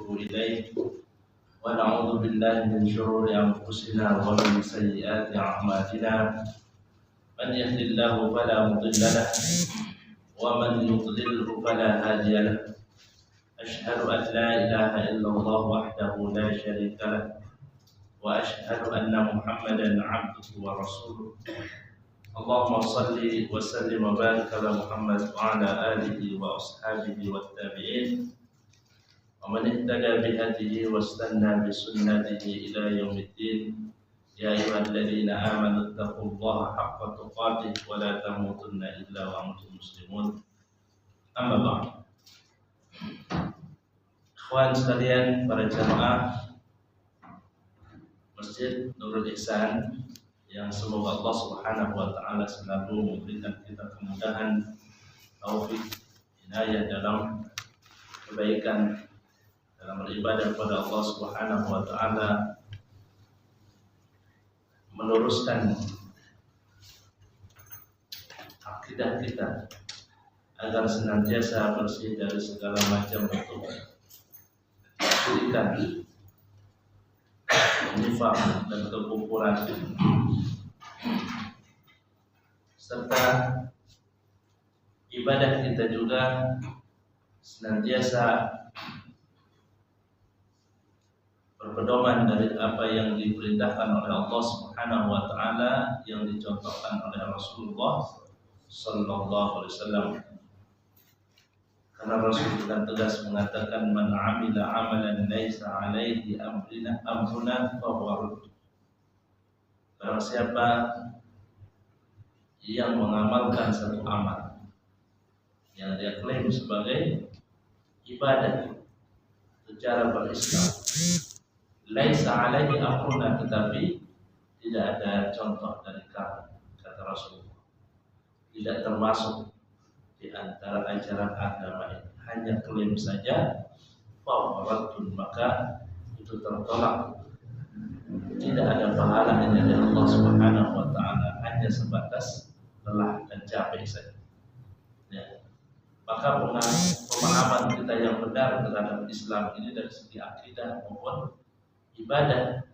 ونتوب إليه ونعوذ بالله من شرور أنفسنا ومن سيئات أعمالنا من يهد الله فلا مضل له ومن يضلله فلا هادي له أشهد أن لا إله إلا الله وحده لا شريك له وأشهد أن محمدا عبده ورسوله اللهم صل وسلم وبارك على محمد وعلى آله وأصحابه والتابعين ومن اهتدى بهديه واستنى بسنته إلى يوم الدين يا أيها الذين آمنوا اتقوا الله حق تقاته ولا تموتن إلا وأنتم مسلمون أما بعد. Ikhwan sekalian, para jamaah Masjid Nurul Ihsan yang semoga Allah Subhanahu wa taala selalu memberikan kita kemudahan, taufik, hidayah dalam kebaikan, dalam beribadah kepada Allah Subhanahu wa taala, meluruskan akidah kita agar senantiasa bersih dari segala macam bentuk kesyirikan, nifaq dan kekufuran, serta ibadah kita juga senantiasa berpedoman dari apa yang diperintahkan oleh Allah Subhanahu wa taala, yang dicontohkan oleh Rasulullah sallallahu alaihi wasallam. Karena Rasul dengan tegas mengatakan man 'amila 'amalan laisa 'alaihi amruna fahuwa radd. Barang siapa yang mengamalkan satu amal yang dia klaim sebagai ibadah secara berislam, laisa 'alaihi amruna, tetapi tidak ada contoh dari kami, kata Rasulullah, tidak termasuk di antara ajaran agama ini, hanya klaim saja, fawaratun, maka itu tertolak, tidak ada pahalanya dari Allah Subhanahu wa taala, hanya sebatas lelah dan capek saja. Ya. Maka pemahaman kita yang benar terhadap Islam ini dari segi akidah maupun ibadah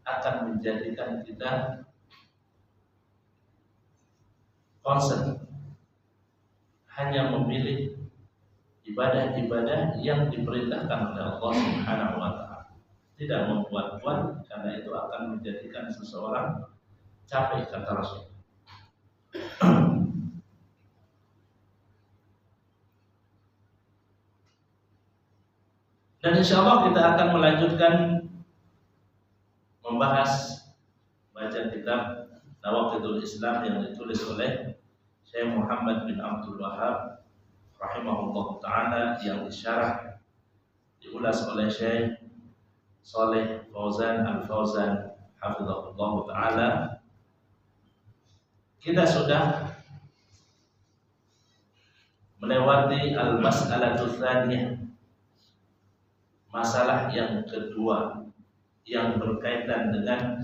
akan menjadikan kita concern hanya memilih ibadah-ibadah yang diperintahkan oleh Allah Subhanahu wa taala. Tidak membuat-buat, karena itu akan menjadikan seseorang capek, kata Rasul. Dan insya Allah kita akan melanjutkan membahas baca kitab Nawaqidul Islam yang ditulis oleh Syekh Muhammad bin Abdul Wahhab rahimahullah ta'ala, yang disyarah, diulas oleh Syekh Saleh Fauzan Al-Fauzan hafizahullah ta'ala. Kita sudah melewati al-mas'alatu tsaniyah, masalah yang kedua yang berkaitan dengan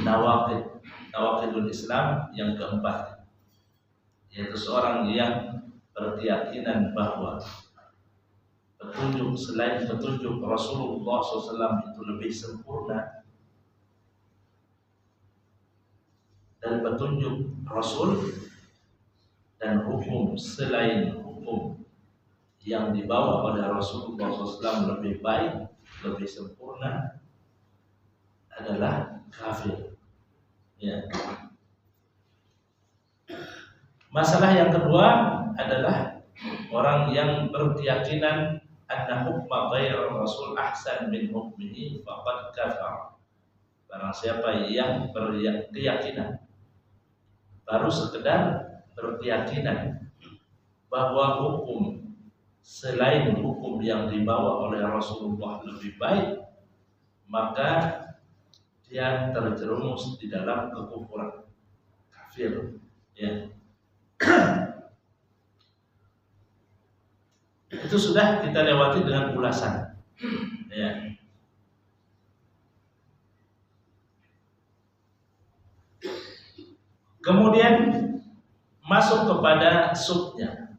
nawaqidul Islam yang keempat, yaitu seorang yang berkeyakinan bahwa petunjuk selain petunjuk Rasulullah SAW itu lebih sempurna, dan petunjuk Rasul dan hukum selain hukum yang dibawa oleh Rasulullah SAW lebih baik, lebih sempurna, adalah kafir. Ya. Masalah yang kedua adalah orang yang berkeyakinan anna hukma ghairi Rasul ahsan min hukmihi faqad kafar. Barang siapa yang berkeyakinan, baru sekedar berkeyakinan bahwa hukum selain hukum yang dibawa oleh Rasulullah lebih baik, maka dia terjerumus di dalam kekufuran, kafir. Ya. Itu sudah kita lewati dengan ulasan. Ya. Kemudian masuk kepada subnya.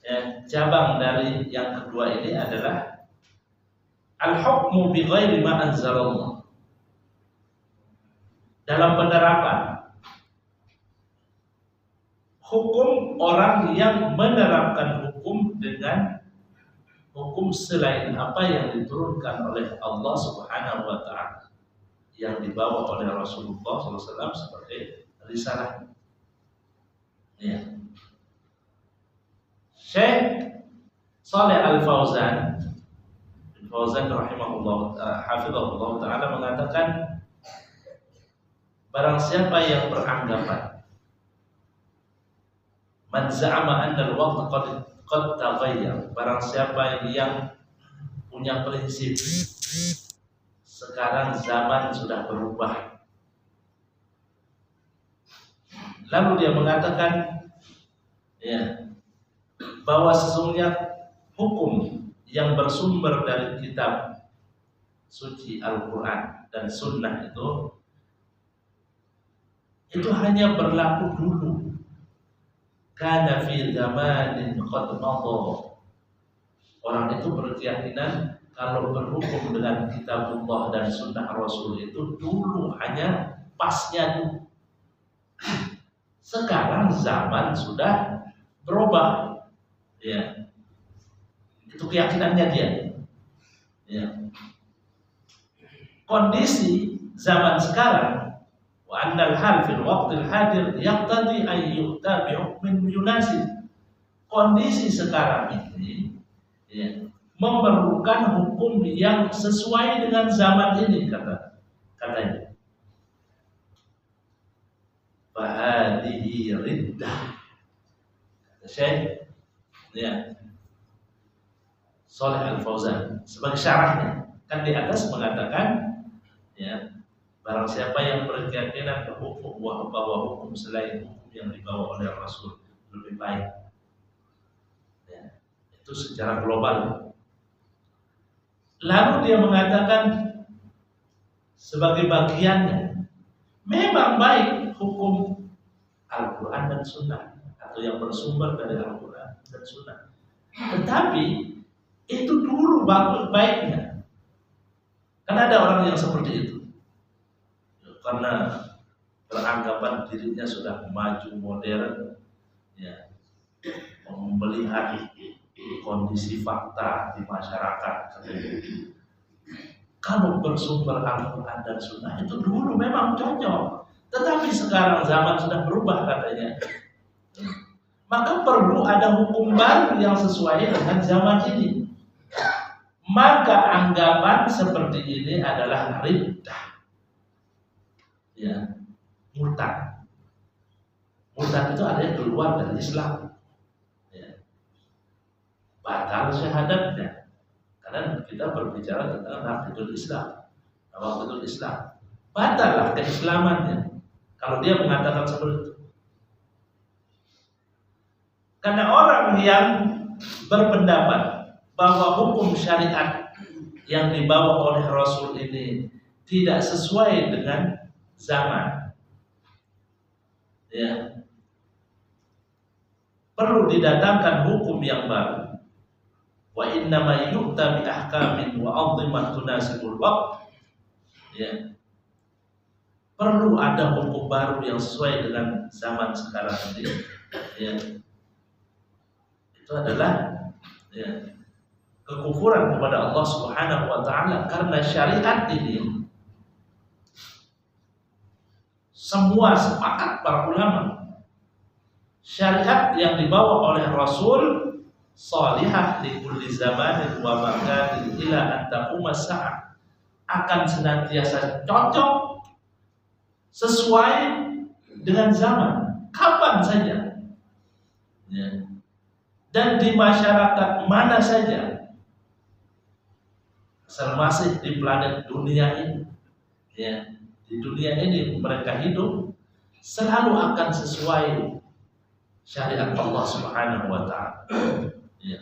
Ya, cabang dari yang kedua ini adalah al-hukmu bi ghairi ma anzalallah. Dalam penerapan hukum, orang yang menerapkan hukum dengan hukum selain apa yang diturunkan oleh Allah Subhanahu wa taala, yang dibawa oleh Rasulullah SAW sebagai risalah. Ya. Syekh Shalih Al-Fauzan rahimahullah hafizahullah taala mengatakan, barang siapa yang beranggapan man za'ama anna al-waqt qad taghayyar, barang siapa yang punya prinsip sekarang zaman sudah berubah, lalu dia mengatakan ya, bahwa sesungguhnya hukum yang bersumber dari kitab suci Al-Quran dan Sunnah itu hanya berlaku dulu. Kana fi zamanin qad madha. Orang itu berkeyakinan kalau berhukum dengan kitabullah dan sunnah Rasul itu dulu hanya pasnya dulu. Sekarang zaman sudah berubah. Ya. Itu keyakinannya dia. Ya. Kondisi zaman sekarang, wa annal hal fil waqtil hadir yaqtadi ay yu'ta bi hukmin yunasib. Kondisi sekarang ini ya, memerlukan hukum yang sesuai dengan zaman ini, katanya. Fahadihi riddah. Kata Syekh ya, Shalih Al-Fauzan sebagai syarahnya kan di atas mengatakan ya, barang siapa yang berkeyakinan bahwa hukum selain hukum yang dibawa oleh Rasul lebih baik, ya, itu secara global. Lalu dia mengatakan sebagai bagiannya memang baik hukum Al-Quran dan Sunnah atau yang bersumber dari Al-Quran dan Sunnah, tetapi itu dulu baiknya. Karena ada orang yang seperti itu, karena beranggapan dirinya sudah maju modern, ya, melihat kondisi fakta di masyarakat. Kalau bersumber Al-Quran dan Sunnah itu dulu memang cocok, tetapi sekarang zaman sudah berubah katanya. Maka perlu ada hukum baru yang sesuai dengan zaman ini. Maka anggapan seperti ini adalah riddah. Ya, murtad. Murtad itu ada yang keluar dari Islam. Ya. Batal syahadatnya. Karena kita berbicara tentang naqidul Islam. Naqidul Islam. Batallah keislamannya kalau dia mengatakan seperti itu. Karena orang yang berpendapat bahwa hukum syariat yang dibawa oleh Rasul ini tidak sesuai dengan zaman, ya, perlu didatangkan hukum yang baru. Wa innama yu'ta bi ahkamin wa 'azimah tunasibul waqt. Ya. Perlu ada hukum baru yang sesuai dengan zaman sekarang ini. Ya. Itu adalah ya, kekufuran kepada Allah Subhanahu wa taala, karena syariat ini semua sepakat para ulama, syariat yang dibawa oleh Rasul salihah di kulli zamanin wa makanin ila an taquma sa'ah, akan senantiasa cocok sesuai dengan zaman kapan saja, ya, dan di masyarakat mana saja, asal masih di planet dunia ini, ya, di dunia ini mereka hidup selalu akan sesuai syariat Allah Subhanahu wa taala. Ya.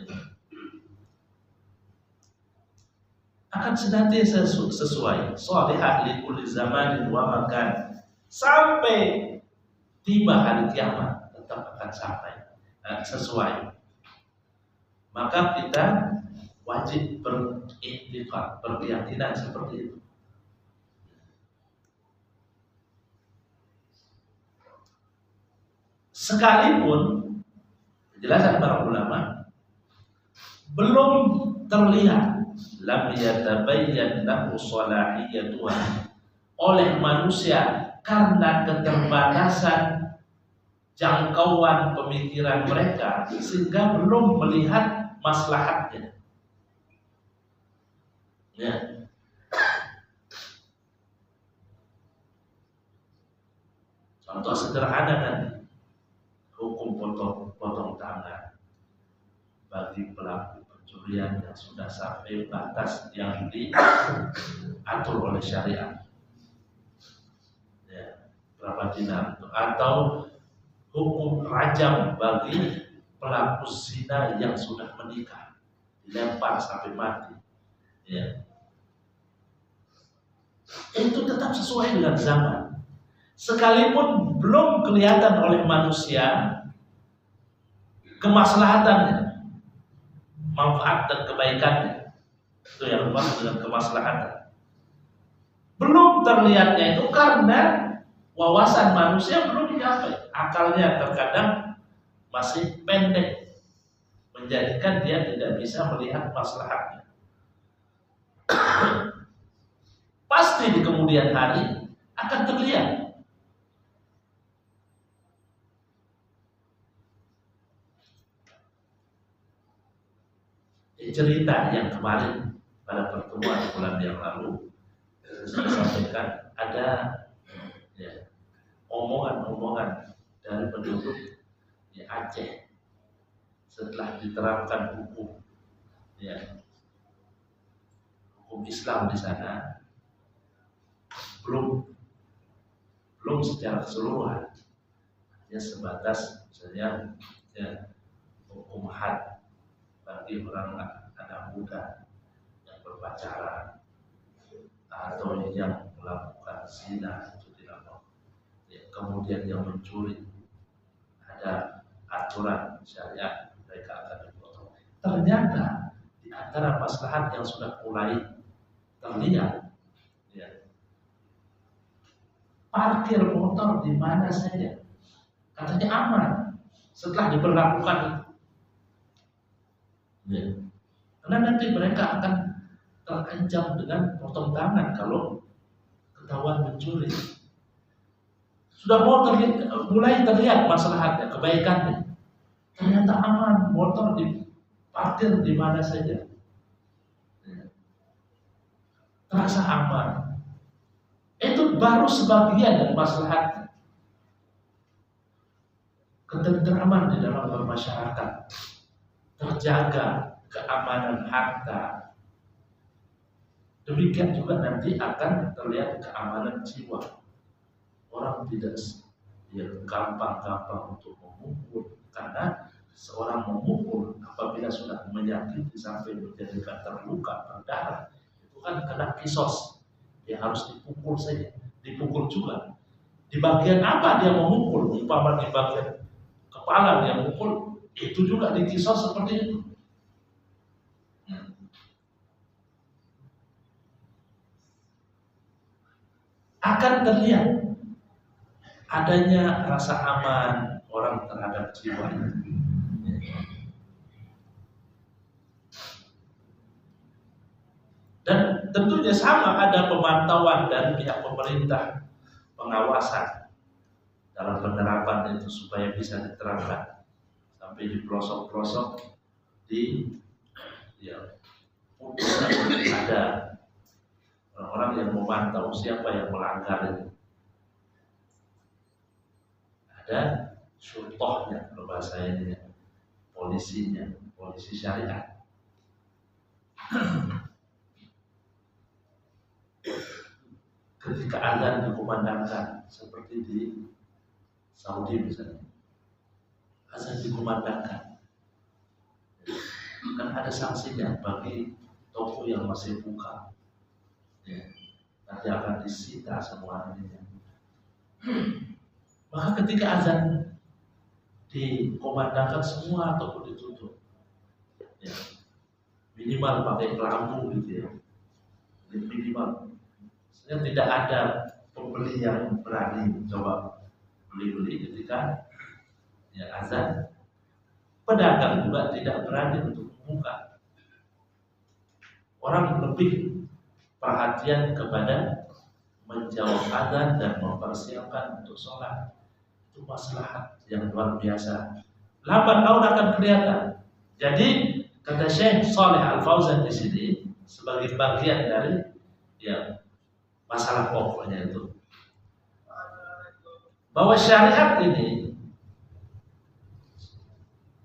Akan senantiasa sesuai shalihah li kulli zamanin wa makan, sampai tiba hari kiamat tetap akan sampai sesuai. Maka kita wajib beriktikad, berkeyakinan seperti itu. Sekalipun penjelasan para ulama belum terlihat, lam yatabayyan lahu salahiyatuha, oleh manusia karena keterbatasan jangkauan pemikiran mereka sehingga belum melihat maslahatnya. Ya. Contoh sederhana nanti, hukum potong tangan bagi pelaku pencurian yang sudah sampai batas yang diatur oleh syariat. Ya, berapa dinar itu? Atau hukum rajam bagi pelaku zina yang sudah menikah, dilempar sampai mati. Ya. Itu tetap sesuai dengan zaman. Sekalipun belum kelihatan oleh manusia kemaslahatannya, manfaat dan kebaikannya, itu yang dimaksud dengan kemaslahatan. Belum terlihatnya itu karena wawasan manusia belum dicapai, akalnya terkadang masih pendek, menjadikan dia tidak bisa melihat maslahatnya. Pasti di kemudian hari akan terlihat. Cerita yang kemarin pada pertemuan bulan yang lalu saya sampaikan, ada ya, omongan-omongan dari penduduk di Aceh setelah diterapkan hukum Islam di sana, belum secara keseluruhan, hanya sebatas misalnya hukum had bagi orang anak muda yang berpacaran atau yang melakukan zina itu dilakukan. Kemudian yang mencuri ada aturan syariat, mereka akan dipotong. Ternyata di antara maslahat yang sudah mulai terlihat, parkir motor di mana saja katanya aman setelah diberlakukan itu. Karena nanti mereka akan terancam dengan potong tangan kalau ketahuan mencuri. Sudah mulai terlihat maslahatnya, kebaikannya. Ternyata aman, motor diparkir di mana saja. Terasa aman. Itu baru sebagian dari maslahatnya. Ketentraman di dalam bermasyarakat, terjaga keamanan harta. Demikian juga nanti akan terlihat keamanan jiwa. Orang tidak gampang-gampang untuk memukul, karena seorang memukul apabila sudah menyakiti sampai menjadikan terluka, berdarah, itu kan kena kisos. Dia harus dipukul saja, dipukul juga. Di bagian apa dia memukul? Umpama di bagian kepala dia memukul, itu juga dikisos seperti itu. Akan terlihat adanya rasa aman orang terhadap jiwanya. Dan tentunya sama ada pemantauan dari pihak pemerintah, pengawasan dalam penerapan itu supaya bisa diterapkan sampai di pelosok-pelosok, di ada orang-orang yang memantau siapa yang melanggar itu. Ada syurtohnya, kalau bahasa ini, polisinya, polisi syariat. Ketika azan dikumandangkan, seperti di Saudi misalnya, azan dikumandangkan, kan ada sanksinya bagi toko yang masih buka. Nanti akan disita semua ini. Maka ketika azan dikumandangkan, semua toko ditutup. minimal pakai kelambu gitu ya, minimal. Sehingga tidak ada pembeli yang berani coba beli-beli ketika ya azan. Pedagang juga tidak berani untuk membuka. Orang lebih perhatian kepada menjawab azan dan mempersiapkan untuk sholat. Itu maslahat yang luar biasa. Lambat laun akan kelihatan. Jadi kata Syekh Shalih Al Fauzan di sini sebagai bagian dari ya masalah pokoknya itu bahwa syariat ini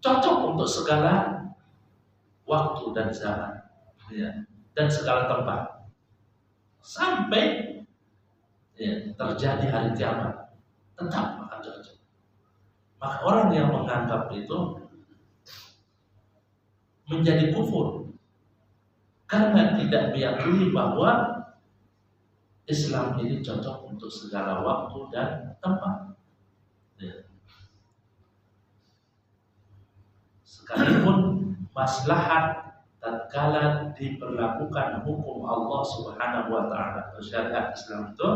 cocok untuk segala waktu dan zaman, ya, dan segala tempat, sampai ya, terjadi hari kiamat tetap akan cocok. Maka orang yang menganggap itu menjadi kufur karena tidak meyakini bahwa Islam ini cocok untuk segala waktu dan tempat. Ya. Sekalipun maslahat tatkala diperlakukan hukum Allah Subhanahu wa taala atau syariat Islam itu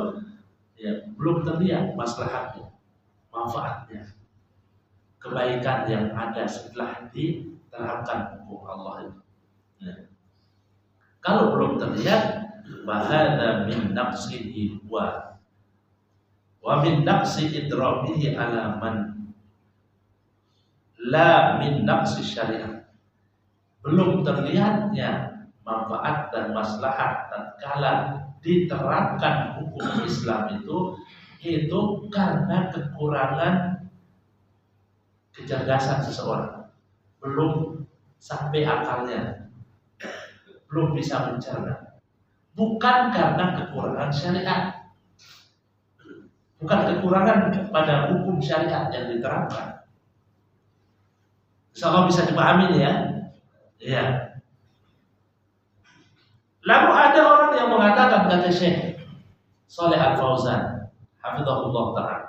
ya belum terlihat maslahatnya, manfaatnya, kebaikan yang ada setelah diterapkan hukum Allah itu. Ya. Kalau belum terlihat, bahada min naqsihi wa min naqsi idrabihi ala man la min naqsi syariat. Belum terlihatnya manfaat dan maslahat tatkala diterapkan hukum Islam itu karena kekurangan kecerdasan seseorang, belum sampai akalnya, belum bisa mencerna. Bukan karena kekurangan syariat, bukan kekurangan pada hukum syariat yang diterapkan. Insyaallah bisa dipahami ya. Ya. Lalu ada orang yang mengatakan, kata Syekh Shalih Al Fauzan, hafizahullah ta'ala,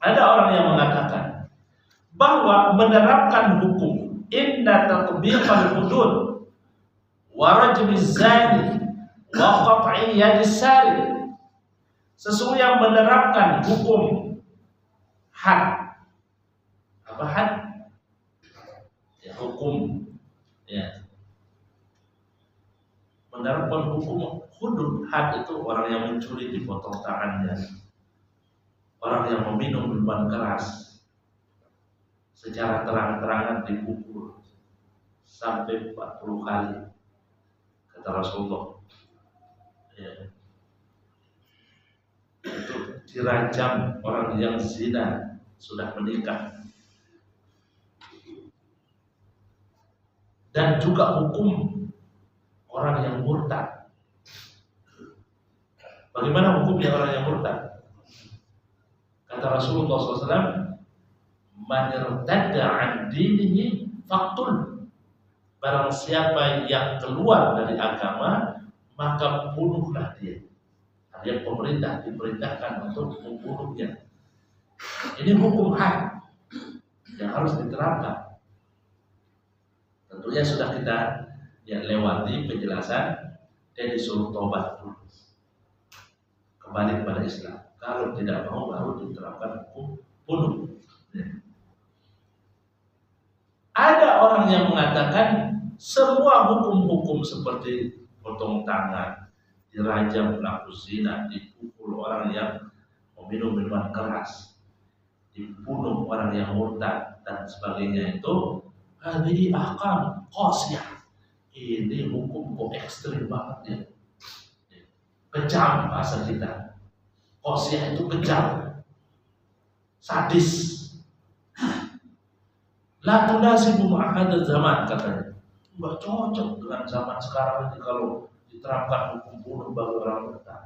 ada orang yang mengatakan bahwa menerapkan hukum inna tatbiqal hudud wa rajmiz zani wa qat'i yadis sari, sesungguhnya menerapkan hukum had, apa had? Ya, hukum ya, menerapkan hukum hudud. Had itu orang yang mencuri dipotong tangannya, orang yang meminum minuman keras secara terang-terangan dipukul sampai 40 kali kata Rasulullah. Ya. Itu dirajam orang yang zina sudah menikah. Dan juga hukum orang yang murtad. Bagaimana hukumnya orang yang murtad? Kata Rasulullah SAW, man irtadda an dinihi faqtul. Barang siapa yang keluar dari agama, maka bunuhlah dia. Artinya pemerintah diperintahkan untuk membunuhnya. Ini hukum had yang harus diterapkan. Tentunya sudah kita lewati penjelasan, dia disuruh tobat dulu, kembali kepada Islam. Kalau tidak mau, baru diterapkan hukum bunuh. Ada orang yang mengatakan semua hukum-hukum seperti potong tangan, dirajam pelaku zina, dipukul orang yang meminum minuman keras, dibunuh orang yang murtad dan sebagainya itu hadhihi ahkam qasiyah. Ini hukum kok ekstrim banget ya. Kejam bahasa kita. Qasiyah itu kejam, sadis. La tunasibu ma'ahad zaman, katanya. Enggak cocok dengan zaman sekarang ini kalau diterapkan hukum bunuh bagi orang murtad.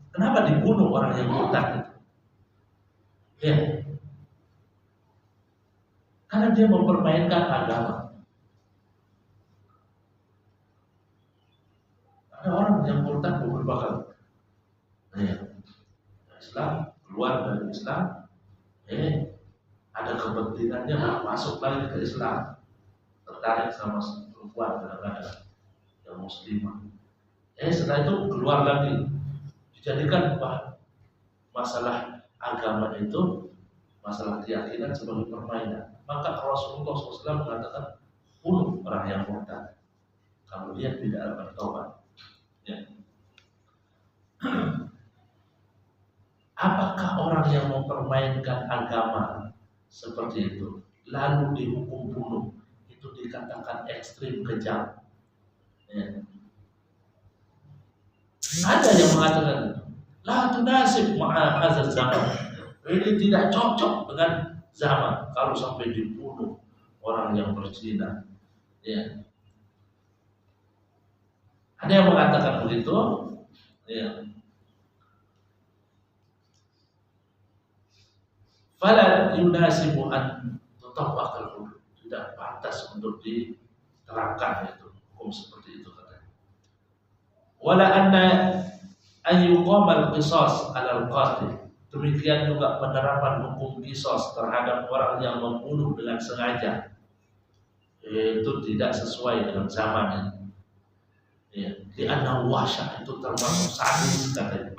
Kenapa dibunuh orang yang murtad itu? Ya. Karena dia mempermainkan agama. Ada orang yang murtad beberapa kali. Ya. Islam, keluar dari Islam, ada kepentingannya masuk lagi ke Islam, tertarik sama perempuan kadang-kadang yang muslimah. Setelah itu keluar lagi, dijadikan masalah agama itu, masalah keyakinan sebagai permainan. Maka Rasulullah SAW mengatakan bunuh orang yang murtad kalau dia tidak bertobat. Ya. Apakah orang yang mempermainkan agama seperti itu lalu dihukum bunuh itu dikatakan ekstrim kejam? Ya. Ada yang mengatakan la tunasib ma'a hadzal zaman, ini tidak cocok dengan zaman kalau sampai dibunuh orang yang berzina. Ya. Ada yang mengatakan begitu. Ya. Fala yunasibu an tutabbaqal hudud, tidak pantas untuk diterapkan itu hukum seperti itu katanya. Wala anna ayyuqamal qisas 'alal qatil, demikian juga penerapan hukum qisas terhadap orang yang membunuh dengan sengaja itu tidak sesuai dengan zaman ini. Ya, di anna wahsyah itu termasuk sadis katanya.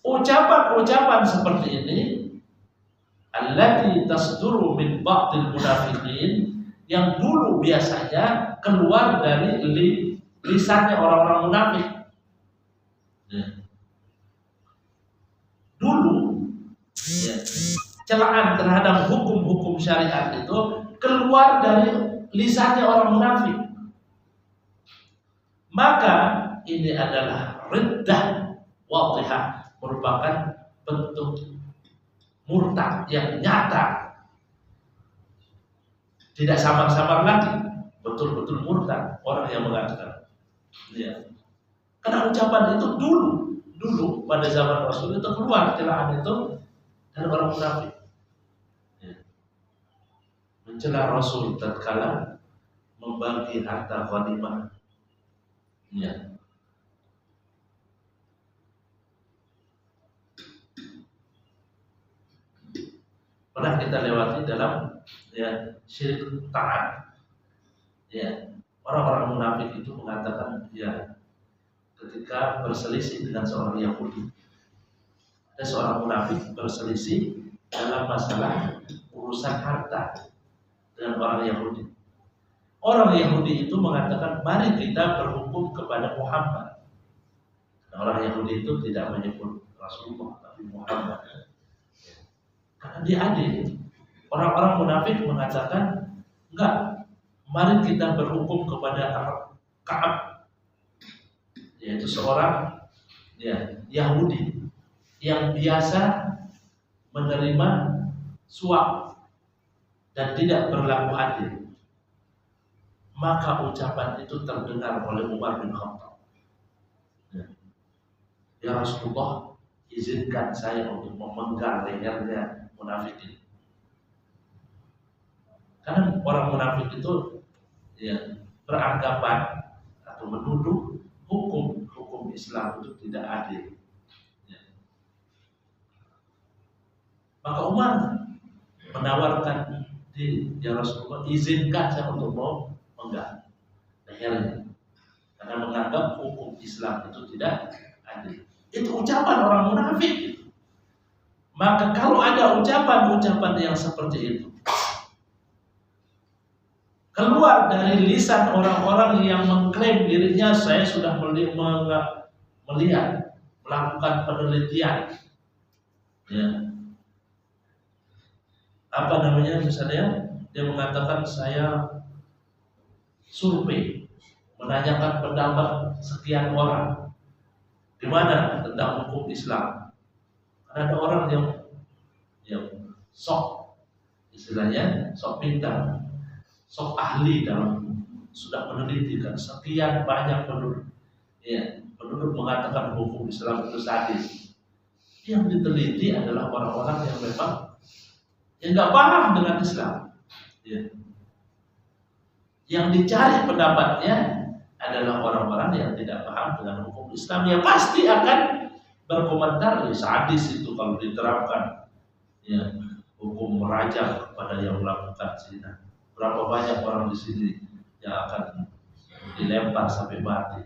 Ucapan-ucapan seperti ini allati tasduru min ba'dil munafiqin, yang dulu biasanya keluar dari lisannya orang-orang munafik. Dulu celaan terhadap hukum-hukum syariat itu keluar dari lisannya orang munafik. Maka ini adalah riddah wadhihah, merupakan bentuk murtad yang nyata, tidak samar-samar lagi, betul-betul murtad orang yang mengatakan. Ya. Karena ucapan itu dulu pada zaman Rasul itu keluar celaan itu dari orang munafik. Ya. Mencela Rasul tatkala membagi harta ghanimah. Ya. Pernah kita lewati dalam syirik ta'at. Ya, orang-orang munafik itu mengatakan ketika berselisih dengan seorang Yahudi, ada seorang munafik berselisih dalam masalah urusan harta dengan orang Yahudi. Orang Yahudi itu mengatakan mari kita berhukum kepada Muhammad. Nah, orang Yahudi itu tidak menyebut Rasulullah tapi Muhammad. Karena dia adil. Orang-orang munafik mengatakan enggak, mari kita berhukum kepada Ka'ab, yaitu seorang Yahudi yang biasa menerima suap dan tidak berlaku adil. Maka ucapan itu terdengar oleh Umar bin Khattab. Ya Rasulullah, izinkan saya untuk memenggal lehernya munafik ini. Karena orang munafik itu beranggapan atau menuduh hukum Islam itu tidak adil. Maka Umar menawarkan, ya Rasulullah, izinkan saya untuk mau menggal lehernya, karena menganggap hukum Islam itu tidak adil. Itu ucapan orang munafik. Maka kalau ada ucapan-ucapan yang seperti itu keluar dari lisan orang-orang yang mengklaim dirinya saya sudah melihat, melakukan penelitian, misalnya dia mengatakan saya survei, menanyakan pendapat sekian orang gimana tentang hukum Islam. Ada orang yang sok, istilahnya sok pintar, sok ahli dalam sudah meneliti kan sekian banyak penduduk mengatakan hukum Islam itu sadis. Yang diteliti adalah orang-orang yang memang nggak paham dengan Islam. Yang dicari pendapatnya adalah orang-orang yang tidak paham dengan hukum Islam, yang pasti akan berkomentar sadis itu kalau diterapkan hukum merajam kepada yang melakukan zina. Berapa banyak orang di sini yang akan dilempar sampai mati.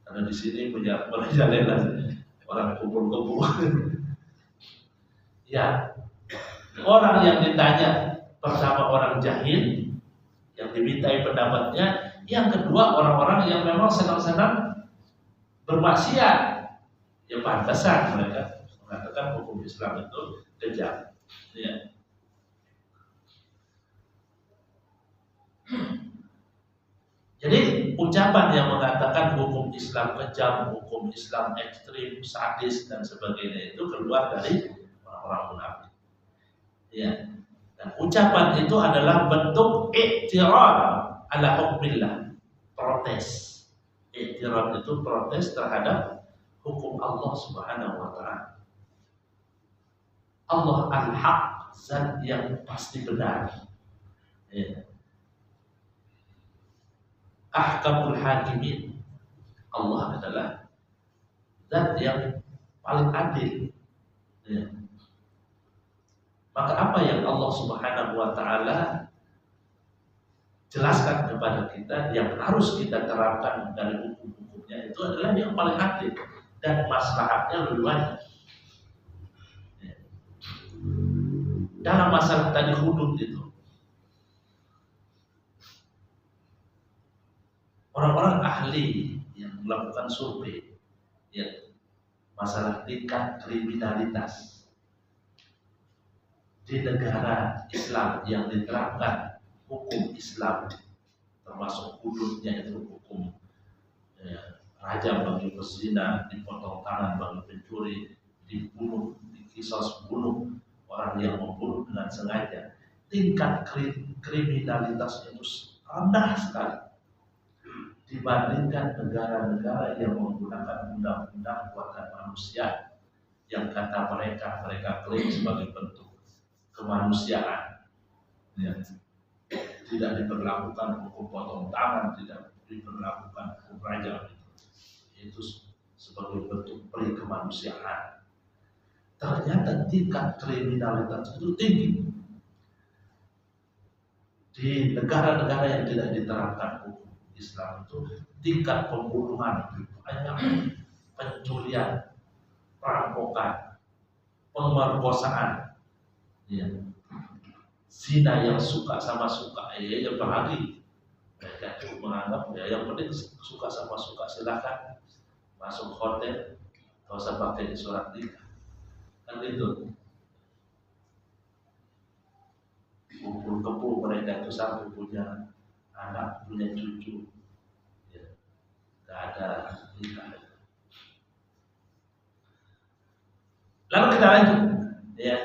Karena di sini punya merajalela orang kumpul-kumpul. Ya, orang yang ditanya pertama orang jahil yang dimintai pendapatnya, yang kedua orang-orang yang memang senang-senang bermaksiat. Ya pantasan mereka mengatakan hukum Islam itu kejam. Ya. Jadi ucapan yang mengatakan hukum Islam kejam, hukum Islam ekstrim, sadis dan sebagainya itu keluar dari orang-orang munafik. Ya. Dan ucapan itu adalah bentuk i'tirad ala hukmillah, protes. I'tirad itu protes terhadap hukum Allah Subhanahu wa taala. Allah al-haq, zat yang pasti benar. Ya. Ahkamul hakimin, Allah adalah zat yang paling adil. Ya. Maka apa yang Allah Subhanahu wa taala jelaskan kepada kita yang harus kita terapkan dari hukum-hukumnya itu adalah yang paling adil dan maslahatnya lebih banyak. Ya. Dalam masalah tadi hudud itu, orang-orang ahli yang melakukan survei, ya, masalah tingkat kriminalitas di negara Islam yang diterapkan hukum Islam, termasuk hududnya itu hukum rajam bagi pezina, dipotong tangan bagi pencuri, dibunuh, dikisos bunuh orang yang membunuh dengan sengaja. Tingkat kriminalitasnya itu rendah sekali dibandingkan negara-negara yang menggunakan undang-undang buatan manusia yang kata mereka klaim sebagai bentuk kemanusiaan. Ya. Tidak diberlakukan hukum potong tangan, tidak diberlakukan hukum rajam, itu sebagai bentuk peri kemanusiaan. Ternyata tingkat kriminalitas itu tinggi di negara-negara yang tidak diterapkan hukum Islam. Itu tingkat pembunuhan banyak, pencurian, perampokan, pemerkosaan, ya. Zina yang suka sama suka, ya apalagi mereka cukup menganggap ya yang penting suka sama suka, silakan masuk hotel, nggak usah pakai surat nikah, kan itu. Kumpul-kumpul mereka itu sampai punya anak, punya cucu, ya, nggak ada nikah. Lalu kita lanjut, ya.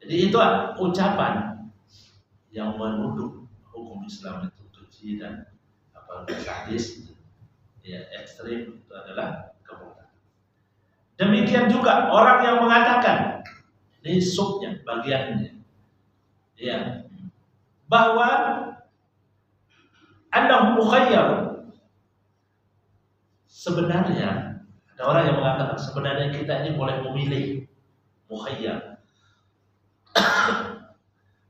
Jadi itu ucapan yang menuduh hukum Islam itu keji dan sadis, ya, ekstrim, itu adalah kemungkaran. Demikian juga orang yang mengatakan, ini subnya, bagiannya, ya, bahwa annahu mukhayyar. Sebenarnya ada orang yang mengatakan sebenarnya kita ini boleh memilih, mukhayyar.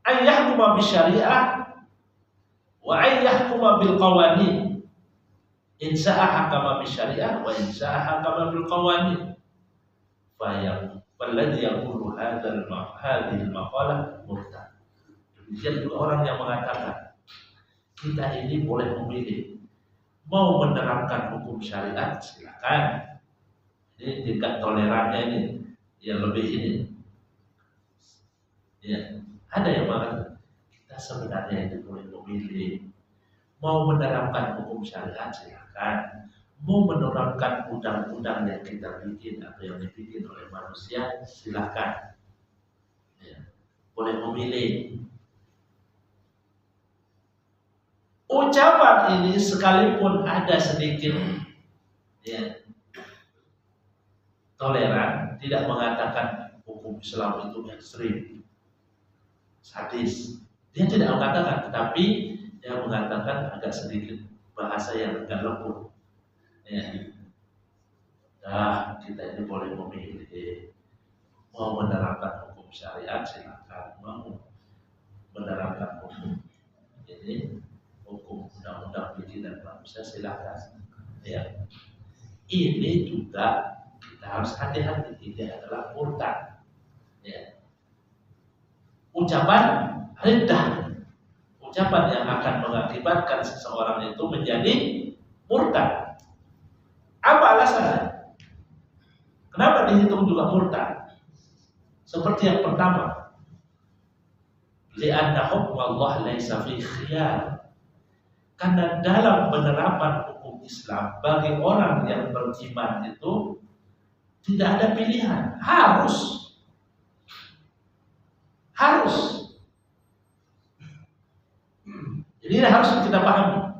Ayyahkuma bisyariah wa ayyahkuma bil qawanin. In sa'a hakama bisyariah wa in sa'a hakama bil qawanin. Falladhi yaqulu hadhihi al-maqalah murtad. Demikian juga orang yang mengatakan kita ini boleh memilih, mau menerapkan hukum syariat silakan. Ini tingkat tolerannya ini yang lebih ini. Ya, ada yang mengatakan kita sebenarnya itu boleh memilih, mau menerapkan hukum syariat silakan, mau menerapkan undang-undang yang kita bikin atau yang dibikin oleh manusia silakan. Ya, boleh memilih. Ucapan ini sekalipun ada sedikit, ya, toleran, tidak mengatakan hukum Islam itu ekstrim, sadis. Dia tidak mengatakan, tetapi dia mengatakan agak sedikit bahasa yang agak lembut. Ya. Nah, kita ini boleh memilih, mau menerapkan hukum syariat silakan, mau menerapkan hukum. Jadi hukum undang-undang pikiran manusia silakan. Ya. Ini juga kita harus hati-hati, ini adalah murtad. Ya. Ucapan riddah, ucapan yang akan mengakibatkan seseorang itu menjadi murtad. Apa alasannya? Kenapa dihitung juga murtad? Seperti yang pertama, li'anna hukmallah laisa fi khiyar. Karena dalam penerapan hukum Islam bagi orang yang beriman itu tidak ada pilihan, harus. Jadi harus kita pahami.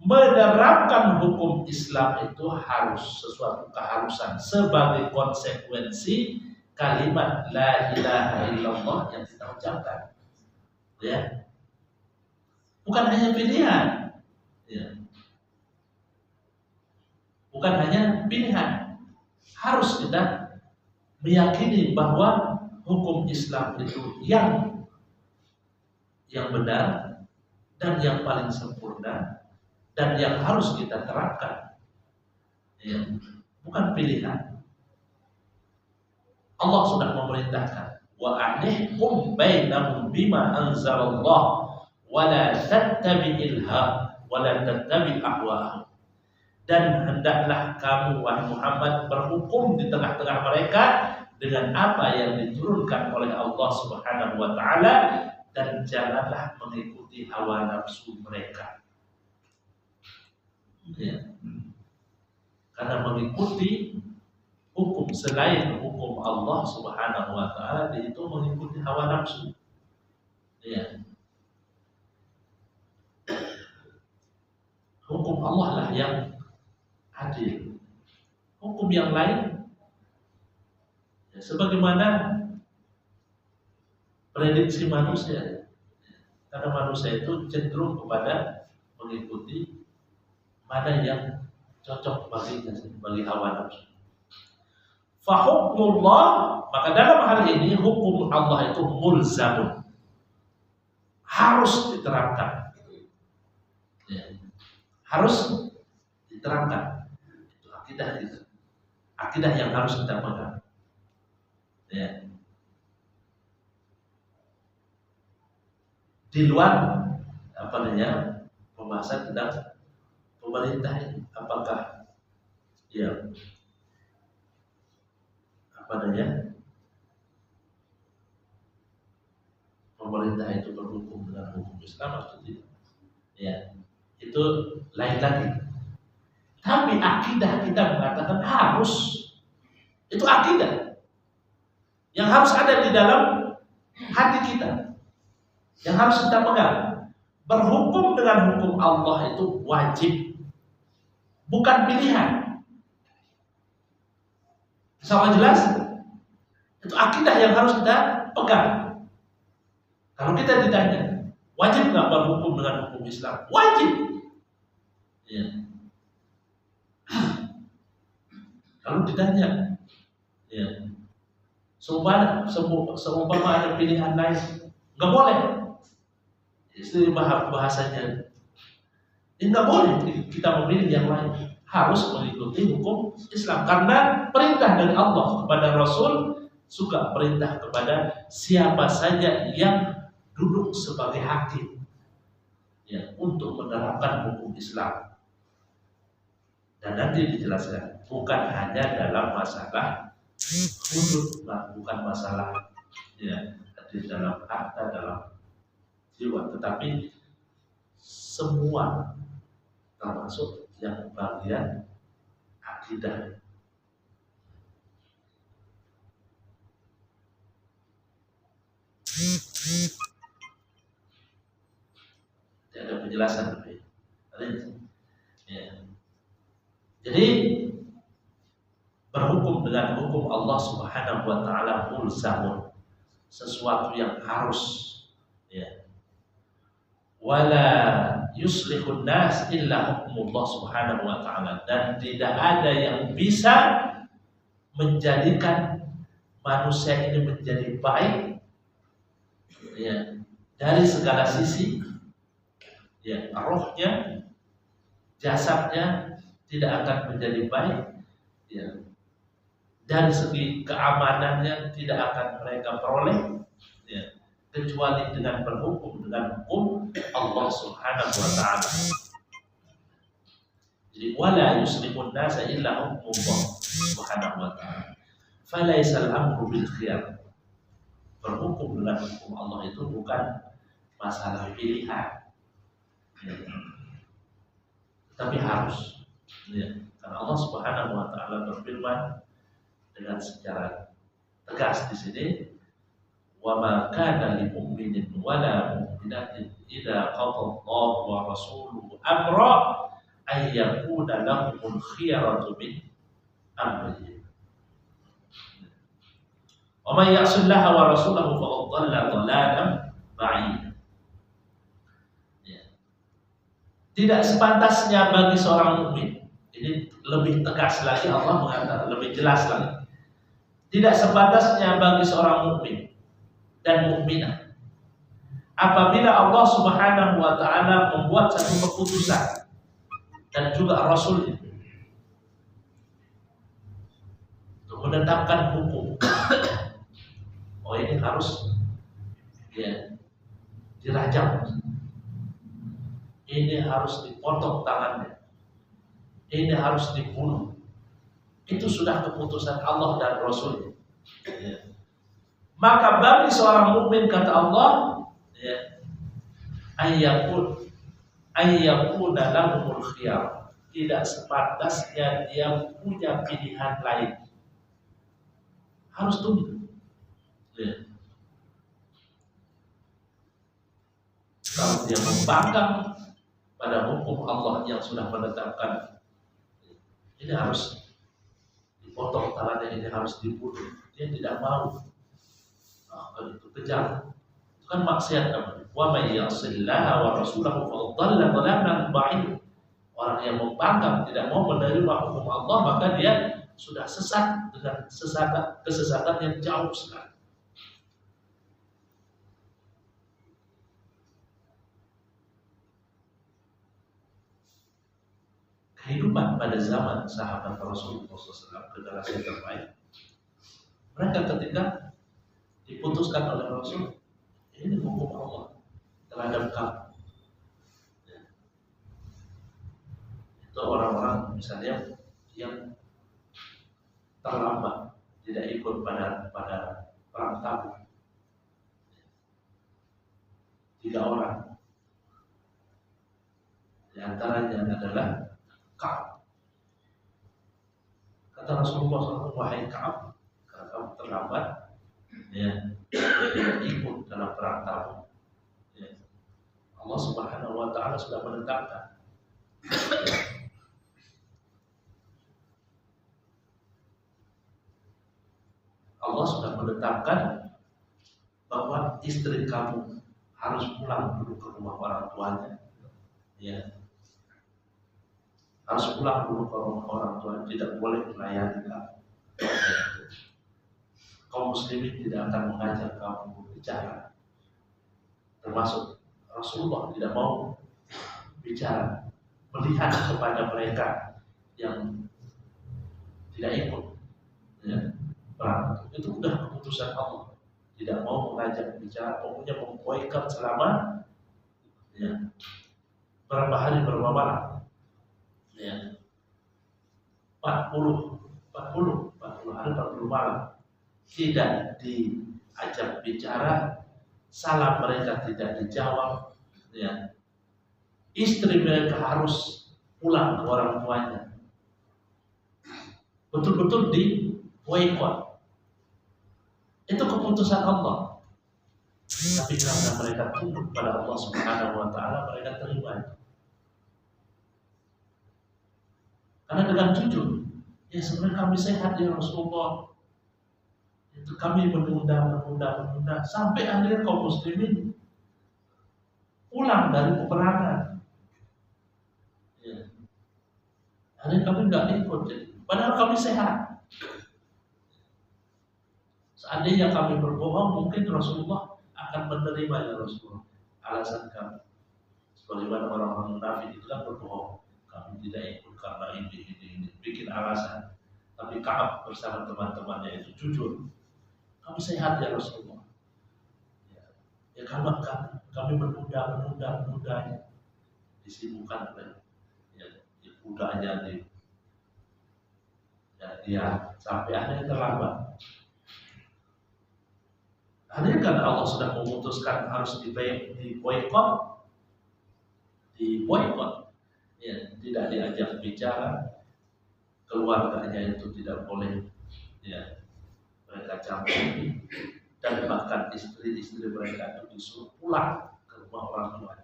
Menerapkan hukum Islam itu harus sesuatu keharusan sebagai konsekuensi kalimat la ilaha illallah yang kita ucapkan. Ya. Bukan hanya pilihan. Ya. Bukan hanya pilihan. Harus kita meyakini bahwa hukum Islam itu yang benar dan yang paling sempurna dan yang harus kita terapkan, ya, bukan pilihan. Allah sudah memerintahkan, wa anihkum bainahum bima anzalallah wa la tattabi'il hawa wa la tattabi' ahwa'ahum. Dan hendaklah kamu wahai Muhammad berhukum di tengah-tengah mereka dengan apa yang diturunkan oleh Allah Subhanahu wa taala, dan janganlah mengikuti hawa nafsu mereka. Ya. Karena mengikuti hukum selain hukum Allah Subhanahu wa taala itu mengikuti hawa nafsu. Ya. Hukum Allah lah yang adil. Hukum yang lain ya, sebagaimana prediksi manusia. Karena manusia itu cenderung kepada mengikuti mana yang cocok bagi hawa nafsu. Fa hukmullah, maka dalam hal ini hukum Allah itu mulzamun, harus diterapkan. Ya. Harus diterapkan. Itu akidah kita. Akidah yang harus kita pegang. Ya. Di luar pembahasan tentang pemerintah ini, apakah ya pemerintah itu berhukum dengan hukum Islam atau tidak? Ya, itu lain lagi. Tapi akidah kita mengatakan harus. Itu akidah yang harus ada di dalam hati kita, yang harus kita pegang. Berhukum dengan hukum Allah itu wajib, bukan pilihan. Sama jelas? Itu akidah yang harus kita pegang. Kalau kita ditanya, wajib nggak berhukum dengan hukum Islam? Wajib. Ya. Kalau ditanya, ya, seumpama ada pilihan lain, nggak boleh. Istilah bahasanya, nggak boleh kita memilih yang lain. Harus mengikuti hukum Islam karena perintah dari Allah kepada Rasul, juga perintah kepada siapa saja yang duduk sebagai hakim, ya, untuk menerapkan hukum Islam. Dan nanti dijelaskan bukan hanya dalam masalah hudud, bukan masalah ya di dalam harta, dalam jiwa, tetapi semua termasuk yang bagian akidah. Tidak ada penjelasan lebih. Ya. Jadi berhukum dengan hukum Allah Subhanahu wa taala mulzamun, sesuatu yang harus, ya. Wala yuslihun nas illa hukmullah Subhanahu wa taala, dan tidak ada yang bisa menjadikan manusia ini menjadi baik, ya, dari segala sisi, ya, rohnya, jasadnya tidak akan menjadi baik, ya. Dari segi keamanannya tidak akan mereka peroleh, ya, kecuali dengan berhukum dengan hukum Allah Subhanahu wa taala. Jadi wala yuslimun nasa illa hukmullah Subhanahu wa taala. Falaisa al-amru bil khiyar. Berhukum dengan hukum Allah itu bukan masalah pilihan, ya, tapi harus, ya. Karena Allah Subhanahu wa taala berfirman dengan secara tegas di sini, wa ma kana lil mu'minin wala mu'minatin idza qada Allahu wa rasuluhu amra ay yakuna lahumul khiyaratu min amrihim. Wa may ya'sillaha wa rasulahu faqad dhalla dhalalan ba'ida. Tidak sepantasnya bagi seorang mukmin. Ini lebih tegas lagi Allah mengatakan, lebih jelas lagi. Tidak sepantasnya bagi seorang mukmin dan mukminah apabila Allah Subhanahu wa taala membuat satu keputusan dan juga Rasulnya untuk menetapkan hukum. Oh, ini harus, ya, dirajam. Ini harus dipotong tangannya. Ini harus dibunuh. Itu sudah keputusan Allah dan Rasul. Ya. Maka bagi seorang mukmin kata Allah, ya, ayyakuna lahumul khiyar. Tidak sepantasnya dia punya pilihan lain. Harus tunduk. Ya. Kalau dia membangkang pada hukum Allah yang sudah menetapkan, ini harus dipotong tangannya, ini harus dibunuh. Dia tidak mau. Kalau itu kejar, itu kan maksiat namanya. Wa may ya'sillaha wa rasulahu faqad dhalla dhalalan ba'id. Orang yang membangkang tidak mau menerima hukum Allah, maka dia sudah sesat dengan kesesatan yang jauh sekali. Kehidupan pada zaman sahabat Rasulullah SAW, generasi terbaik, mereka ketika diputuskan oleh Rasul, ini hukum Allah terhadap kamu, ya. Itu orang-orang misalnya yang terlambat, tidak ikut pada perang Tabuk, 3 orang, di antaranya adalah Ka'ab. Kata Rasulullah SAW, wahai Ka'ab, karena kamu terlambat, ya, tidak ikut dalam perang Tabuk, ya. Allah Subhanahu wa taala sudah menetapkan, Allah sudah menetapkan bahwa istri kamu harus pulang dulu ke rumah orang tuanya, ya. Harus pulang dulu ke rumah orang tuanya, tidak boleh melayani kamu. Kaum muslimin tidak akan mengajak kamu berbicara. Termasuk Rasulullah tidak mau bicara, melihat kepada mereka yang tidak ikut, ya, perang. Itu sudah keputusan Allah. Tidak mau mengajak bicara, pokoknya memboikot selama, ya, berapa hari berapa malam, ya, 40 hari 40 malam tidak diajak bicara, salam mereka tidak dijawab, ya. Istri mereka harus pulang ke orang tuanya. Betul-betul di-boikot. Itu keputusan Allah. Tapi karena mereka tunduk pada Allah Subhanahu wa taala, mereka terima. Karena dengan jujur, ya sebenarnya kami sehat ya Rasulullah. Itu kami menunda sampai akhirnya kaum muslimin pulang dari peperangan. Ya. Akhirnya kami nggak ikut, padahal kami sehat. Seandainya kami berbohong, mungkin Rasulullah akan menerima ya Rasulullah. Alasan kami, sebagaimana orang-orang munafik itu kan berbohong, kami tidak ikut karena ini, bikin alasan. Tapi Ka'ab bersama teman-temannya itu jujur, kami sehat ya Rasulullah. Ya kami menunda ya. Disibukkan oleh ya, kudanya dia sampai akhirnya terlambat. Akhirnya kan Allah sudah memutuskan harus diboikot, ya, tidak diajak bicara, keluarganya itu tidak boleh, ya, mereka campur, dan bahkan istri-istri mereka itu disuruh pulang ke rumah orang tua,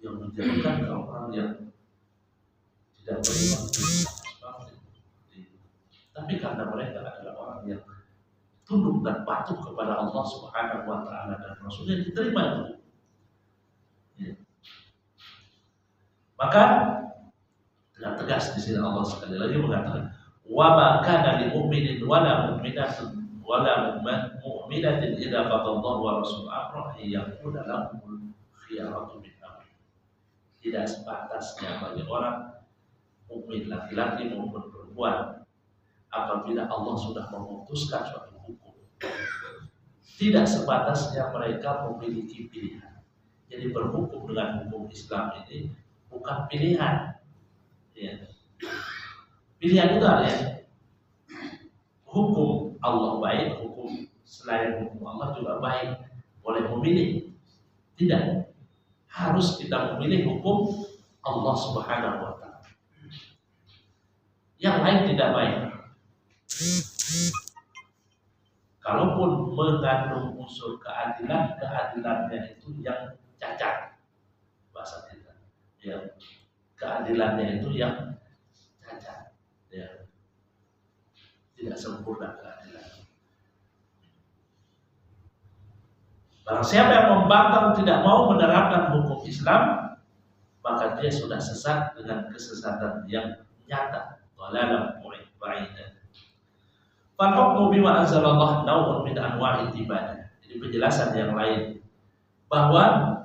yang menjadikan orang yang tidak beriman. Tapi karena mereka adalah orang yang tunduk dan patuh kepada Allah Subhanahu wa taala dan Rasulnya, diterima itu. Ya. Maka dengan tegas di sini Allah sekali lagi mengatakan, wa ma kana lil mu'minin wala mu'minatin wala mu'minatin idza qadallahu wa rasuluhu amran yakuna lahumul khiyaratu min amri. Tidak sepatasnya bagi orang mukmin laki-laki maupun perempuan apabila Allah sudah memutuskan suatu hukum, tidak sebatasnya mereka memiliki pilihan. Jadi berhukum dengan hukum Islam ini bukan pilihan. Ya. Pilihan itu artinya hukum Allah baik, hukum selain hukum Allah juga baik. Boleh memilih. Tidak. Harus kita memilih hukum Allah Subhanahu wa taala. Yang lain tidak baik. Kalaupun mengandung unsur keadilan, keadilannya itu yang cacat, bahasa kita. Ya, keadilannya itu yang cacat. Ya, tidak sempurna keadilan. Barang siapa yang membangkang tidak mau menerapkan hukum Islam, maka dia sudah sesat dengan kesesatan yang nyata. Dhalalan ba'idan. Fal hukmu bima anzalallah naw'un min anwa'il ibadah. Jadi penjelasan yang lain bahwa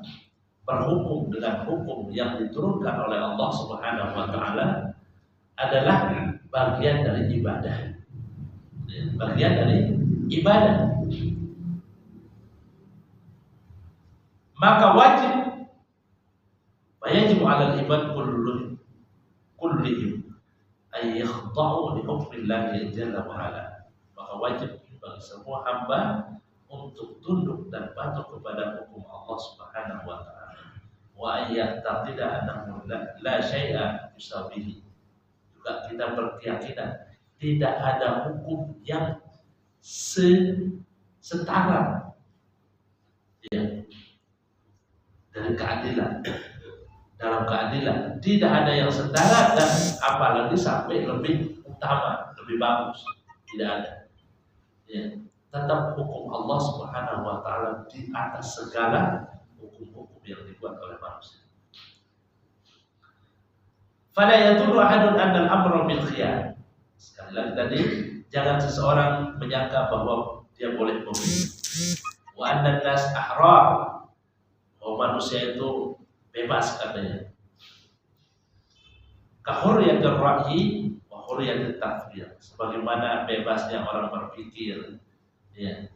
berhukum dengan hukum yang diturunkan oleh Allah Subhanahu wa taala adalah bagian dari ibadah. Bagian dari ibadah. Maka wajib 'alal ibad kullihim ay yakhda'u li hukmillahi jalla wa ala. Maka wajib bagi semua hamba untuk tunduk dan patuh kepada hukum Allah Subhanahu wa taala. Wa ayyataqida annahu la syai'a yusawihi. Juga kita berkeyakinan tidak ada hukum yang setara, ya, dari keadilan. Dalam keadilan tidak ada yang setara dan apalagi sampai lebih utama, lebih bagus. Tidak ada. Ya, tetap hukum Allah Subhanahu wa taala di atas segala hukum-hukum yang dibuat oleh manusia. Fala yadullu ahadun anna al-amra bil khiyar. Sekali lagi tadi, jangan seseorang menyangka bahwa dia boleh memilih. Wa anna an-nas ahrar. Bahwa manusia itu bebas katanya. Kahurriyatul ra'yi wa hurriyatul tafsir. Sebagaimana bebasnya orang berpikir, ya.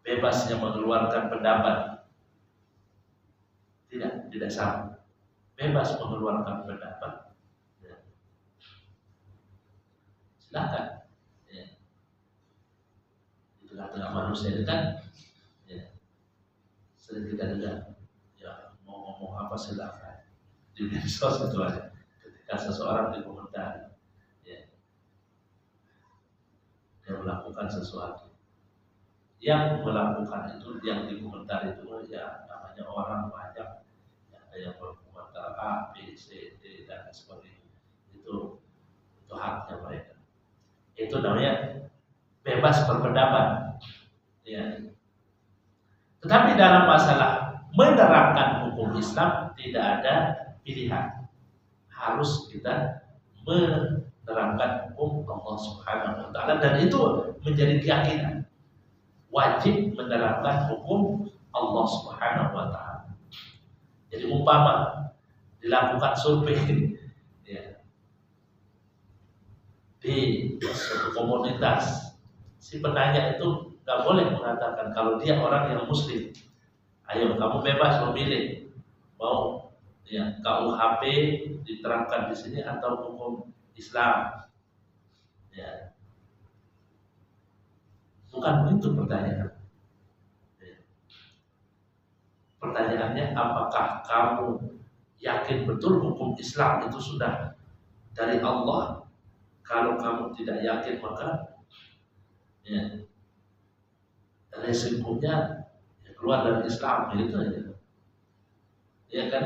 Bebasnya mengeluarkan pendapat. Tidak sama. Bebas mengeluarkan pendapat. Ya. Silakan. Ya. Di tengah-tengah manusia itu kan, ya, sering kita dengar, ya, mau ngomong apa silakan. Di medsos itu aja. Ketika seseorang dikomentari, ya, dia melakukan sesuatu, yang melakukan itu, yang dikomentari itu, ya, namanya orang banyak, ya, ada yang berkomentar A, B, C, D dan sebagainya. Itu haknya mereka. Itu namanya bebas berpendapat, ya. Tetapi dalam masalah menerapkan hukum Islam tidak ada pilihan. Harus kita menerapkan hukum Allah Subhanahu wa taala dan itu menjadi keyakinan. wajib menerapkan hukum Allah Subhanahu wa taala. Jadi umpama dilakukan survei ya, di suatu komunitas, si penanya itu nggak boleh mengatakan kalau dia orang yang muslim, ayo kamu bebas memilih mau ya KUHP diterapkan di sini atau hukum Islam. Ya. Bukan begitu pertanyaan. Ya. Pertanyaannya, apakah kamu yakin betul hukum Islam itu sudah dari Allah? Kalau kamu tidak yakin maka ya, resikonya ya, keluar dari Islam, gitu aja. Ya kan?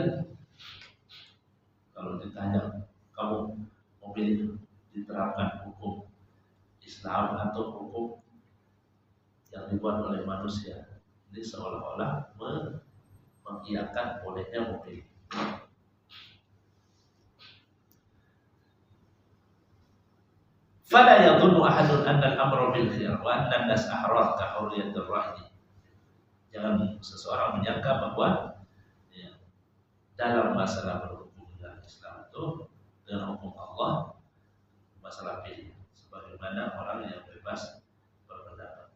Kalau ditanya kamu mau pilih diterapkan hukum Islam atau hukum yang dibuat oleh manusia, ini seolah-olah mengiyakan bolehnya memilih. Fala yadhunnu ahadun anna al-amra bil khiyar wa anna an-nas ahrar ka hurriyatir ra'yi. Jangan seseorang menyangka bahwa ya, dalam masalah berhukum dengan Islam itu dengan hukum Allah masalah pilih, sebagaimana orang yang bebas berpendapat.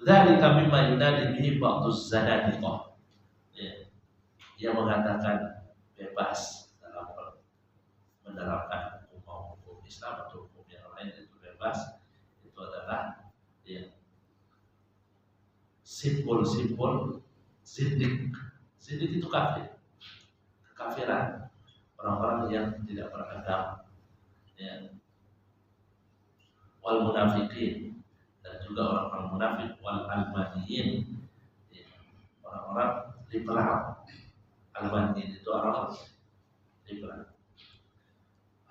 Dzalika mimma yunadi bihi ba'duz zanadiqah. Ya, yang mengatakan bebas dalam menerapkan hukum Islam atau hukum yang lain itu bebas, itu adalah ya, simbol-simbol zindik. Zindik itu kafir, kekafiran, orang-orang yang tidak beragama, ya. Wal munafiqin, dan juga orang-orang munafik, wal almaniyin, ya. Orang-orang liberal. Almaniyin itu orang liberal.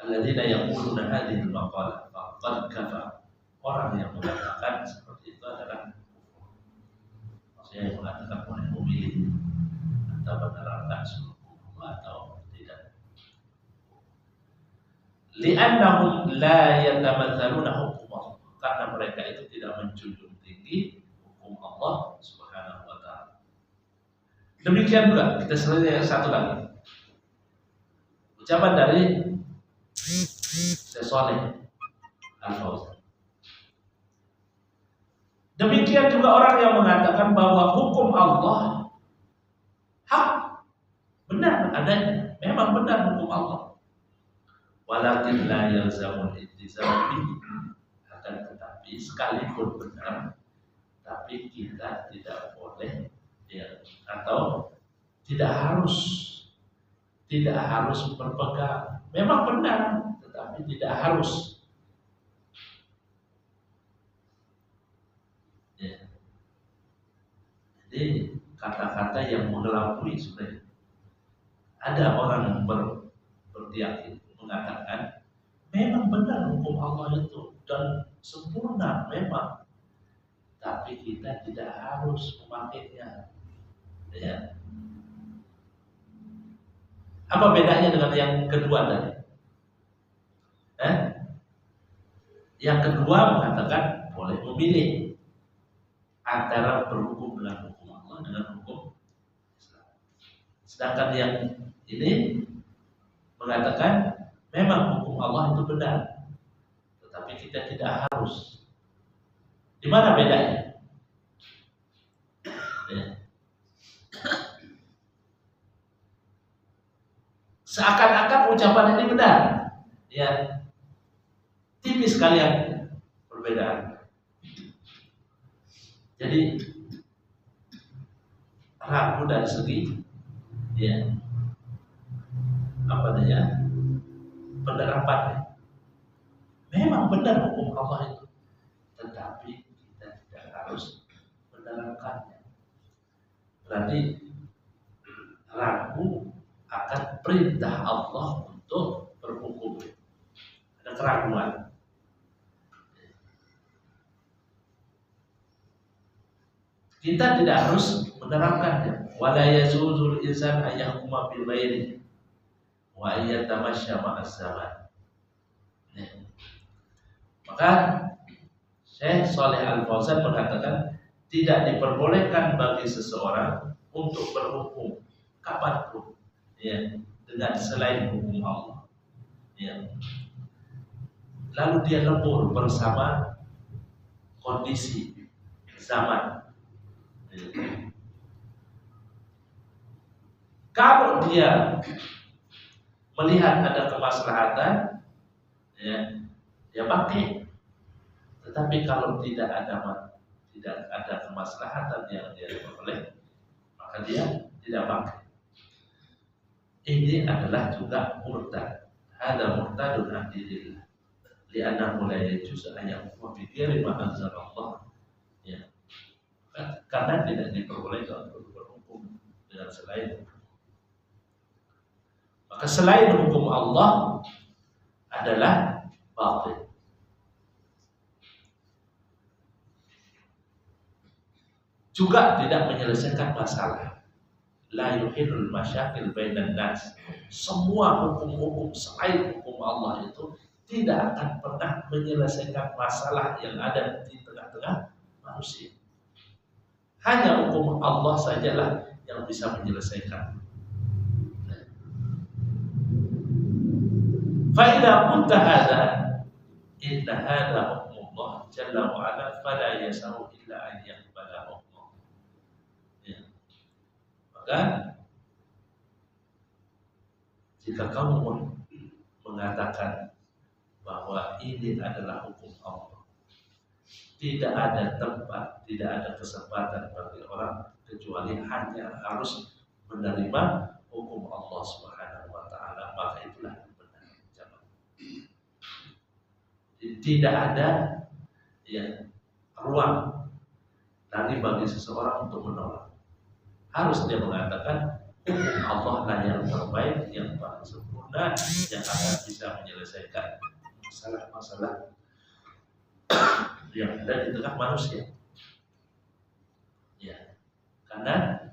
Alladzina yaquluna hadhihi al-maqalah faqad kafar. Orang yang mengatakan seperti itu adalah kufur. Maksudnya yang mengatakan boleh memilih atau menerapkan seluruh hukum atau tidak. Li'annahum la yatamathaluna hukum Allah, karena mereka itu tidak menjunjung tinggi hukum Allah Subhanahu wa taala. Demikian juga kita selanjutnya satu lagi. Ucapan dari Syekh Shalih Al-Fauzan. Demikian juga orang yang mengatakan bahwa hukum Allah hak, benar adanya, memang benar hukum Allah. Walakin la yalzamul iltizam bihi, akan tetapi sekalipun benar, tapi kita tidak boleh ya, atau tidak harus berpegang. Memang benar, tetapi tidak harus. Ya. Jadi kata-kata yang mengelabui sebenarnya. Ada orang yang berkeyakinan mengatakan memang benar hukum Allah itu dan sempurna memang, tapi kita tidak harus memakainya. Ya. Apa bedanya dengan yang kedua tadi? Yang kedua mengatakan boleh memilih antara berhukum dengan hukum Allah dengan hukum Islam. Sedangkan yang ini mengatakan memang hukum Allah itu benar, tetapi kita tidak harus. Di mana bedanya? Ya. Seakan-akan ucapan ini benar, ya, tipis sekali yang perbedaan. Jadi ragu dari segi, ya, apa namanya, penerapannya. Memang benar hukum Allah itu, tetapi kita tidak harus menerapkannya. Berarti ragu akan perintah Allah untuk berhukum. Ada keraguan. Kita tidak harus menerapkannya. Wala yazuzul insan ayyahuma bil ghairi wa ayyatamasya ma'az zaman. Maka Maka Syekh Shalih Al Fauzan mengatakan tidak diperbolehkan bagi seseorang untuk berhukum kapanpun, ya, dengan selain hukum Allah. Ya. Lalu dia lembur bersama kondisi zaman. Ya. Kalau dia melihat ada kemaslahatan, ya pakai. Tetapi kalau tidak ada kemaslahatan yang dia peroleh, maka dia tidak pakai. Ini adalah juga murtad. Hada murtadun an dinillah. Li'annahu la yajuzu an yahkuma bi ghairi ma anzalallah. Ya. Karena tidak diperbolehkan untuk berhukum dengan selain. Maka selain hukum Allah adalah batil. Juga tidak menyelesaikan masalah. La yuhilul masyakil bainan nas. Semua hukum-hukum selain hukum Allah itu tidak akan pernah menyelesaikan masalah yang ada di tengah-tengah manusia. Hanya hukum Allah sajalah yang bisa menyelesaikan. Fa idza qulta hadza inna hadza hukmullah jalla wa ala fala yasahu illa an yaqbala hukmah. Maka jika kamu mengatakan bahwa ini adalah hukum Allah, tidak ada tempat, tidak ada kesempatan bagi orang kecuali hanya harus menerima hukum Allah Subhanahu wa taala, maka itulah yang benar. Tidak ada ruang lagi bagi seseorang untuk menolak. Harus dia mengatakan hukum Allah lah yang terbaik, yang paling sempurna, yang akan bisa menyelesaikan masalah-masalah yang ada di tengah manusia. Ya, karena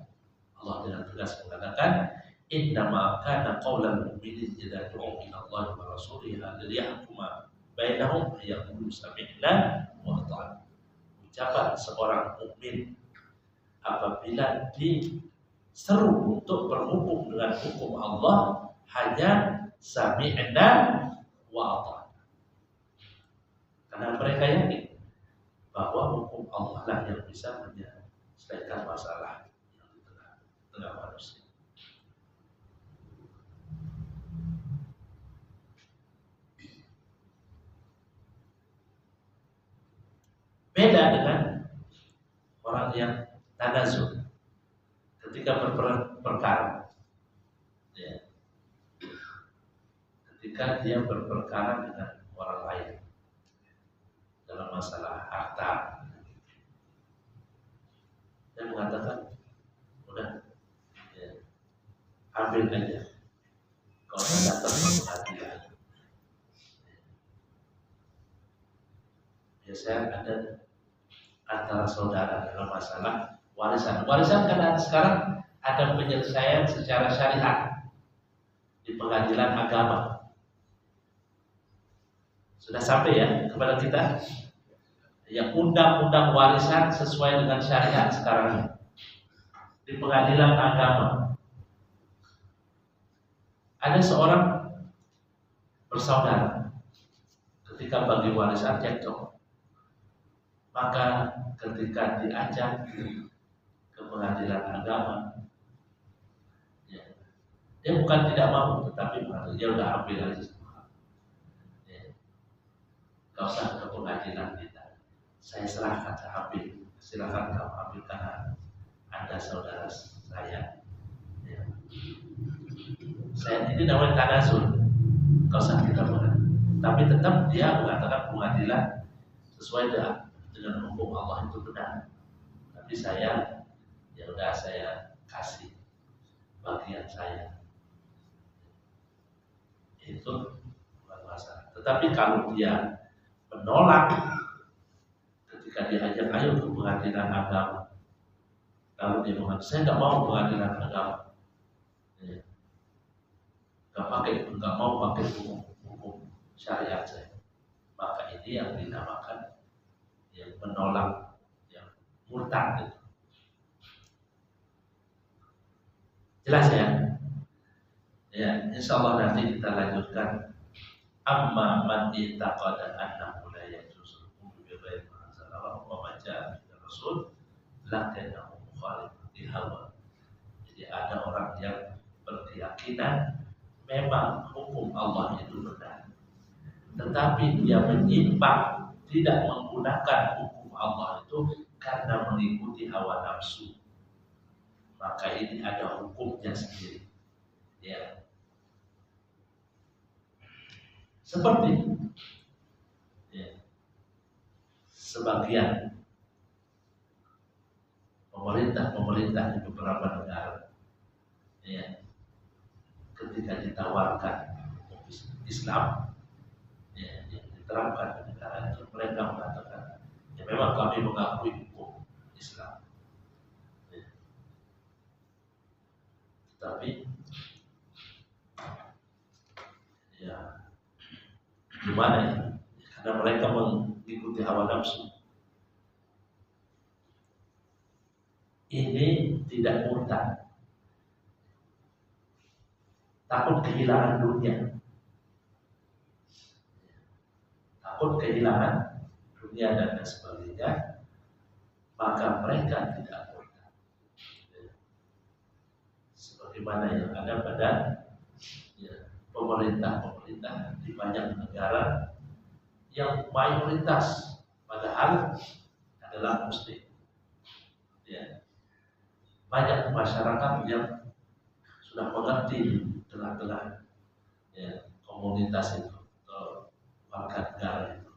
Allah dengan tegas mengatakan innama kana qaulal mu'minin idza du'u ila Allah wa rasulihi liyahkuma bainahum yaqulu sami'na wa ata'na. Ucapan seorang mukmin apabila diseru untuk berhukum dengan hukum Allah hanya sami'na wa ata'na. Karena mereka yakin bahwa hukum Allah lah yang bisa menyelesaikan masalah yang di tengah manusia. Beda dengan orang yang tanazul ketika berperkara, ya. Ketika dia berperkara dengan orang lain dalam masalah harta, dia mengatakan, udah, ya, ambil aja, kalau datang ke pengadilan. Biasanya ada antara saudara dalam masalah warisan. Warisan karena sekarang ada penyelesaian secara syariat di pengadilan agama. Sudah sampai ya kepada kita yang undang-undang warisan sesuai dengan syariat sekarang di pengadilan agama. Ada seorang bersaudara ketika bagi warisan cekcok. Maka ketika diajak ke pengadilan agama, ya, dia bukan tidak mau, tetapi dia udah ambil aja semua. Ya, gak usah ke pengadilan kita, saya serahkan, saya ambil, silakan kamu ambil karena Anda saudara saya. Ya. Saya ini namanya tanazul, gak usah kita menang. Tapi tetap dia mengatakan pengadilan sesuai dengan hukum Allah itu benar, tapi saya ya udah saya kasih bagian saya, itu bukan masalah. Tetapi kalau dia menolak ketika diajak ayo ke pengadilan agama, lalu dia mengatakan saya nggak mau pengadilan agama, ya, nggak mau pakai hukum syariat saya, maka ini ini yang dinamakan yang menolak, yang murtad itu. Jelas ya? Ya, insya Allah nanti kita lanjutkan. Amma man i'taqada annahu la yajuzu bi ghairi ma anzalallahu wa ma ja'a min rasul lakinahu mukhalifun li hawa. Jadi ada orang yang berkeyakinan memang hukum Allah itu benar, tetapi dia menyimpang, tidak menggunakan hukum Allah itu karena mengikuti hawa nafsu. Maka ini ada hukumnya sendiri. Ya. Seperti ya, sebagian pemerintah di beberapa negara, ya, ketika ditawarkan hukum Islam, ya, yang diterapkan di negara itu, mereka mengatakan, ya memang kami mengakui hukum Islam, ya. Tapi ya gimana ya? Karena mereka mengikuti hawa nafsu. Ini tidak murtad, takut kehilangan dunia, takut kehilangan dunia dan sebagainya, maka mereka tidak murtad. Sebagaimana yang ada pada ya, pemerintah di banyak negara yang mayoritas padahal adalah muslim. Ya. Banyak masyarakat yang sudah mengerti telah ya, komunitas itu atau warga negara itu,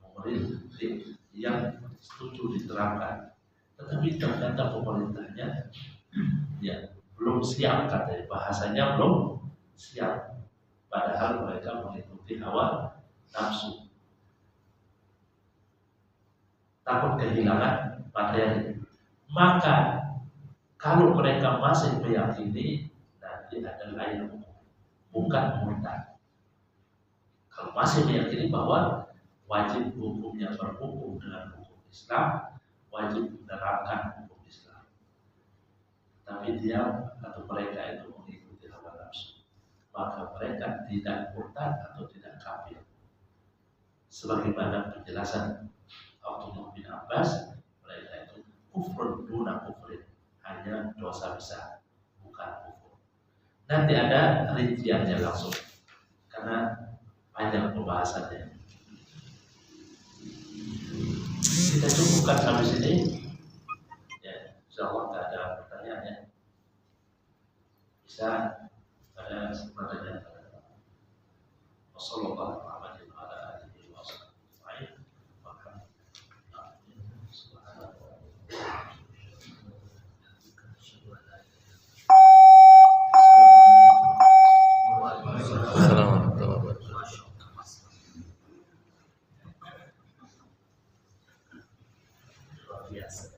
pemerintah yang setuju diterapkan, tetapi ternyata pemerintahnya ya belum siap, katanya bahasanya belum siap, padahal mereka mengikuti hawa nafsu, takut kehilangan materi. Maka kalau mereka masih meyakini nanti ada lain hukum, bukan murtad. Kalau masih meyakini bahwa wajib hukumnya berhukum dengan hukum Islam, wajib menerapkan hukum Islam, tapi dia atau mereka itu mengikuti hawa nafsu, maka mereka tidak murtad atau tidak kafir. Sebagaimana penjelasan Abdullah bin Abbas, mereka itu kufrun duna kufrin, hanya dosa besar, bukan kufur. Nanti ada rinciannya langsung, karena panjang pembahasannya. Kita cukupkan sampai sini. Ya, insya Allah tidak ada pertanyaan ya. Bisa ada pertanyaan. Wassalamualaikum warahmatullahi wabarakatuh. Luar biasa.